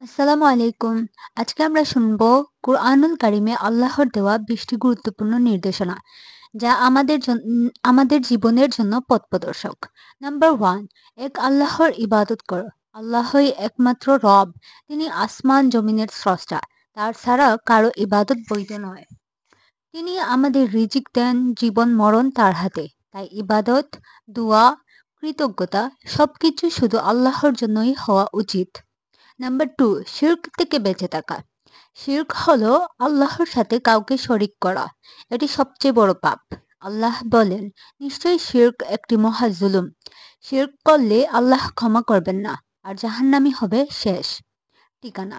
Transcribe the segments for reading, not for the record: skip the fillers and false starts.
আসসালামু আলাইকুম। আজকে আমরা শুনবো কুরআনুল কারিমে আল্লাহর দেওয়া ২০টি গুরুত্বপূর্ণ নির্দেশনা, যা আমাদের জীবনের জন্য পথপ্রদর্শক। নাম্বার 1, এক আল্লাহর ইবাদত করো। আল্লাহই একমাত্র রব। তিনি আসমান জমিনের স্রষ্টা। তার ছাড়া কারো ইবাদত বৈধ নয়। তিনি আমাদের রিজিক দেন, জীবন মরণ তার হাতে। তাই ইবাদত, দুয়া, কৃতজ্ঞতা সবকিছু শুধু আল্লাহর জন্যই হওয়া উচিত। নাম্বার 2, শিরক থেকে বেঁচে থাকা। শিরক হলো আল্লাহর সাথে কাউকে শরিক করা। এটি সবচেয়ে বড় পাপ। আল্লাহ বলেন, নিশ্চয়ই শিরক একটি মহা জুলুম। শিরক করলে আল্লাহ ক্ষমা করবেন না, আর জাহান্নামী হবে শেষ ঠিকানা।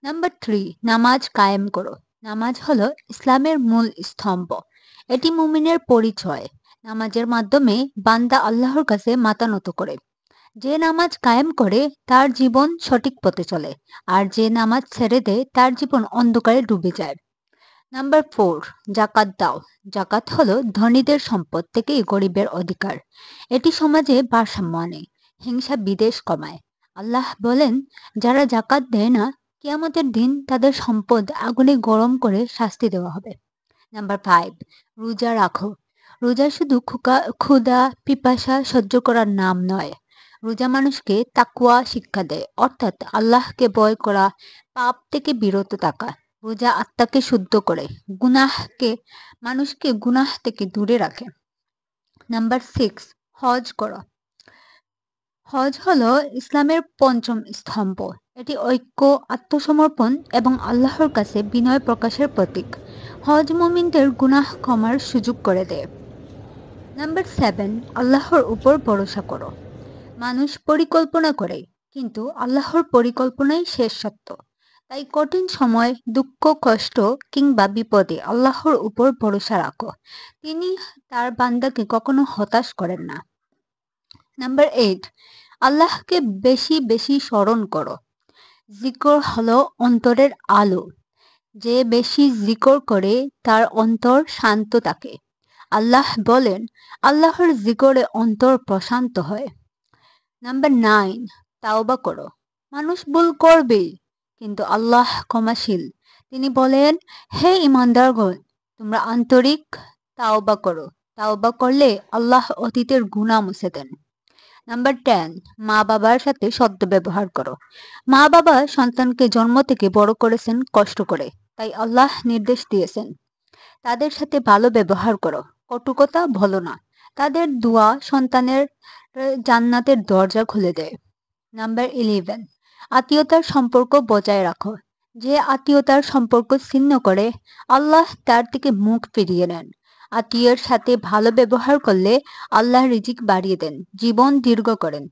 নাম্বার 3, নামাজ কায়েম করো। নামাজ হলো ইসলামের মূল স্তম্ভ। এটি মুমিনের পরিচয়। নামাজের মাধ্যমে বান্দা আল্লাহর কাছে মাথা নত করে। যে নামাজ কায়েম করে তার জীবন সঠিক পথে চলে, আর যে নামাজ ছেড়ে দেয় তার জীবন অন্ধকারে ডুবে যায়। নাম্বার 4, জাকাত দাও। জাকাত হলো ধনীদের সম্পদ থেকে গরিবের অধিকার। এটি সমাজে ভারসাম্য আনে, হিংসা বিদ্বেষ কমায়। আল্লাহ বলেন, যারা জাকাত দেয় না, কিয়ামতের দিন তাদের সম্পদ আগুনে গরম করে শাস্তি দেওয়া হবে। নাম্বার 5, রোজা রাখো। রোজা শুধু ক্ষুধা পিপাসা সহ্য করার নাম নয়। রোজা মানুষকে তাকওয়া শিক্ষা দেয়, অর্থাৎ আল্লাহকে ভয় করা, পাপ থেকে বিরত থাকা। রোজা আত্মাকে শুদ্ধ করে, গুনাহকে মানুষকে গুনাহ থেকে দূরে রাখে। নাম্বার 6, হজ করো। হজ হলো ইসলামের পঞ্চম স্তম্ভ। এটি ঐক্য, আত্মসমর্পণ এবং আল্লাহর কাছে বিনয় প্রকাশের প্রতীক। হজ মুমিনদের গুনাহ ক্ষমার সুযোগ করে দেয়। নাম্বার 7, আল্লাহর উপর ভরসা করো। মানুষ পরিকল্পনা করে, কিন্তু আল্লাহর পরিকল্পনাই শেষ সত্য। তাই কঠিন সময়, দুঃখ, কষ্ট কিংবা বিপদে আল্লাহর উপর ভরসা রাখো। তিনি তার বান্দাকে কখনো হতাশ করেন না। নাম্বার 8, আল্লাহকে বেশি বেশি স্মরণ করো। জিকর হলো অন্তরের আলো। যে বেশি জিকর করে তার অন্তর শান্ত থাকে। আল্লাহ বলেন, আল্লাহর জিকরে অন্তর প্রশান্ত হয়। নাম্বার 9, তাওবা করো। মানুষ ভুল করবেই, কিন্তু আল্লাহ ক্ষমাশীল। তিনি বলেন, হে ইমানদারগণ, তোমরা আন্তরিক তাওবা করো। তাওবা করলে আল্লাহ অতীতের গুনাহ মুছে দেন। নাম্বার 10, মা বাবার সাথে সদ্ব্যবহার করো। মা বাবা সন্তানকে জন্ম থেকে বড় করেছেন কষ্ট করে। তাই আল্লাহ নির্দেশ দিয়েছেন, তাদের সাথে ভালো ব্যবহার করো, কটু কথা বলো না। তাদের দোয়া সন্তানের জান্নাতের দরজা খুলে দেয়। নাম্বার 11, আত্মীয়তার সম্পর্ক বজায় রাখো। যে আত্মীয়তার সম্পর্ক ছিন্ন করে, আল্লাহ তার থেকে মুখ ফিরিয়ে নেন। আত্মীয়ের সাথে ভালো ব্যবহার করলে আল্লাহ রিজিক বাড়িয়ে দেন, জীবন দীর্ঘ করেন।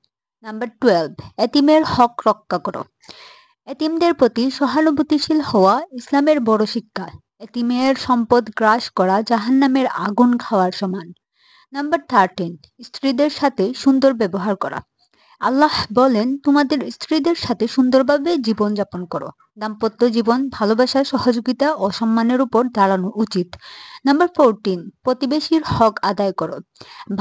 নাম্বার 12, এতিমের হক রক্ষা করো। এতিমদের প্রতি সহানুভূতিশীল হওয়া ইসলামের বড় শিক্ষা। এতিমের সম্পদ গ্রাস করা জাহান্নামের আগুন খাওয়ার সমান। নাম্বার 13, স্ত্রীদের সাথে সুন্দর ব্যবহার করা। আল্লাহ বলেন, তোমাদের স্ত্রীদের সাথে সুন্দরভাবে জীবনযাপন করো। দাম্পত্য জীবন ভালোবাসা, সহযোগিতা ও সম্মানের উপর দাঁড়ানো উচিত। নাম্বার 14, প্রতিবেশীর হক আদায় করো।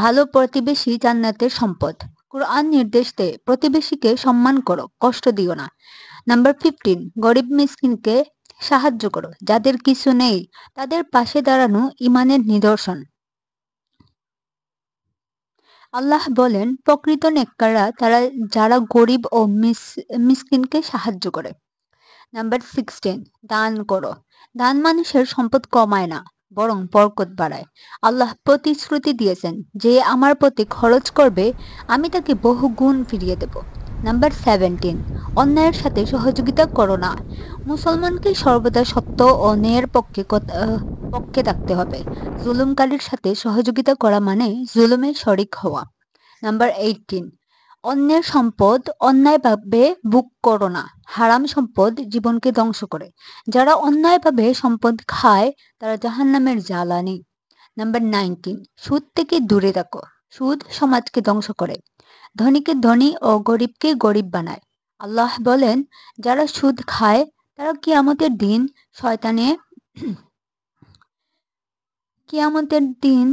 ভালো প্রতিবেশী জান্নাতের সম্পদ। কুরআন নির্দেশ দেয়, প্রতিবেশীকে সম্মান করো, কষ্ট দিও না। নাম্বার 15, গরিব মিসকিনকে সাহায্য করো। যাদের কিছু নেই তাদের পাশে দাঁড়ানো ইমানের নিদর্শন। আল্লাহ বলেন, প্রকৃত নেককাররা তারা যারা গরিব ও মিসকিনকে সাহায্য করে। নাম্বার 16, দান করো। দান মানুষের সম্পদ কমায় না, বরং বরকত বাড়ায়। আল্লাহ প্রতিশ্রুতি দিয়েছেন, যে আমার প্রতি খরচ করবে আমি তাকে বহু গুণ ফিরিয়ে দেব। নাম্বার 17, অন্যায়ের সাথে সহযোগিতা করো না। মুসলমানকে সর্বদা সত্য ও ন্যায়ের পক্ষে থাকতে হবে। জুলুমকারীর সাথে সহযোগিতা করা মানে জুলুমে শরিক হওয়া। নাম্বার 18, অন্যের সম্পদ অন্যায়ভাবে ভোগ করো না। হারাম সম্পদ জীবনকে ধ্বংস করে। যারা অন্যায়ভাবে সম্পদ খায় তারা জাহান্নামের জ্বালানি। নাম্বার 19, সুদ থেকে দূরে থাকো। সুদ সমাজকে ধ্বংস করে, ধনীকে ধনী ও গরিবকে গরিব বানায়। আল্লাহ বলেন, যারা সুদ খায় তারা শয়তানে কিয়ামতের দিন